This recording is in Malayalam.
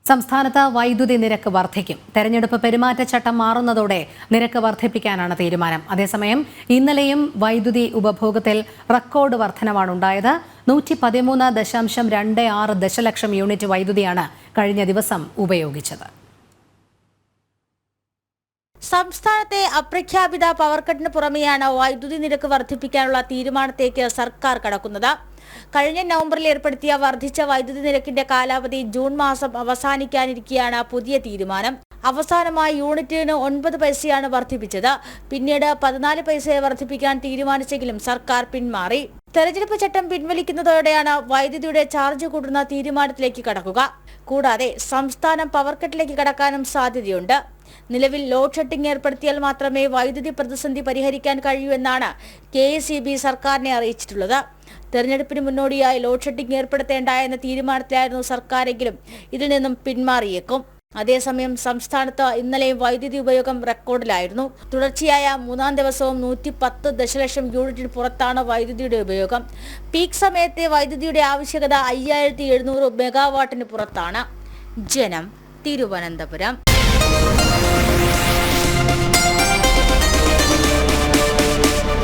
സംസ്ഥാനത്ത് വൈദ്യുതി നിരക്ക് വർദ്ധിക്കും. തെരഞ്ഞെടുപ്പ് പെരുമാറ്റച്ചട്ടം മാറുന്നതോടെ നിരക്ക് വർദ്ധിപ്പിക്കാനാണ് തീരുമാനം. അതേസമയം ഇന്നലെയും വൈദ്യുതി ഉപഭോഗത്തിൽ റെക്കോർഡ് വർധനവാണ് ഉണ്ടായത്. 113.26 ദശലക്ഷം യൂണിറ്റ് വൈദ്യുതിയാണ് കഴിഞ്ഞ ദിവസം ഉപയോഗിച്ചത്. സംസ്ഥാനത്തെ അപ്രഖ്യാപിത പവർ കട്ടിന് പുറമെയാണ് വൈദ്യുതി നിരക്ക് വർദ്ധിപ്പിക്കാനുള്ള തീരുമാനത്തേക്ക് സർക്കാർ കടക്കുന്നത്. കഴിഞ്ഞ നവംബറിൽ ഏർപ്പെടുത്തിയ വർദ്ധിച്ച വൈദ്യുതി നിരക്കിന്റെ കാലാവധി ജൂൺ മാസം അവസാനിക്കാനിരിക്കെയാണ് പുതിയ തീരുമാനം. അവസാനമായി യൂണിറ്റിന് 9 പൈസയാണ് വർദ്ധിപ്പിച്ചത്. പിന്നീട് 14 പൈസയെ വർദ്ധിപ്പിക്കാൻ തീരുമാനിച്ചെങ്കിലും സർക്കാർ പിന്മാറി. തെരഞ്ഞെടുപ്പ് ചട്ടം പിൻവലിക്കുന്നതോടെയാണ് വൈദ്യുതിയുടെ ചാർജ് കൂടുന്ന തീരുമാനത്തിലേക്ക് കടക്കുക. കൂടാതെ സംസ്ഥാനം പവർ കട്ടിലേക്ക് കടക്കാനും സാധ്യതയുണ്ട്. നിലവിൽ ലോഡ് ഷെഡിംഗ് ഏർപ്പെടുത്തിയാൽ മാത്രമേ വൈദ്യുതി പ്രതിസന്ധി പരിഹരിക്കാൻ കഴിയൂ എന്നാണ് KEB സർക്കാരിനെ അറിയിച്ചിട്ടുള്ളത്. തെരഞ്ഞെടുപ്പിന് മുന്നോടിയായി ലോഡ് ഷെഡിംഗ് ഏർപ്പെടുത്തേണ്ട എന്ന തീരുമാനത്തിലായിരുന്നു സർക്കാരെങ്കിലും ഇതിൽ നിന്നും പിന്മാറിയേക്കും. അതേസമയം സംസ്ഥാനത്ത് ഇന്നലെയും വൈദ്യുതി ഉപയോഗം റെക്കോർഡിലായിരുന്നു. തുടർച്ചയായ 3-ാം ദിവസവും 110 ദശലക്ഷം യൂണിറ്റിന് പുറത്താണ് വൈദ്യുതിയുടെ ഉപയോഗം. പീക്ക് സമയത്തെ വൈദ്യുതിയുടെ ആവശ്യകത 5700 മെഗാവാട്ടിന് പുറത്താണ്. ജനം, തിരുവനന്തപുരം.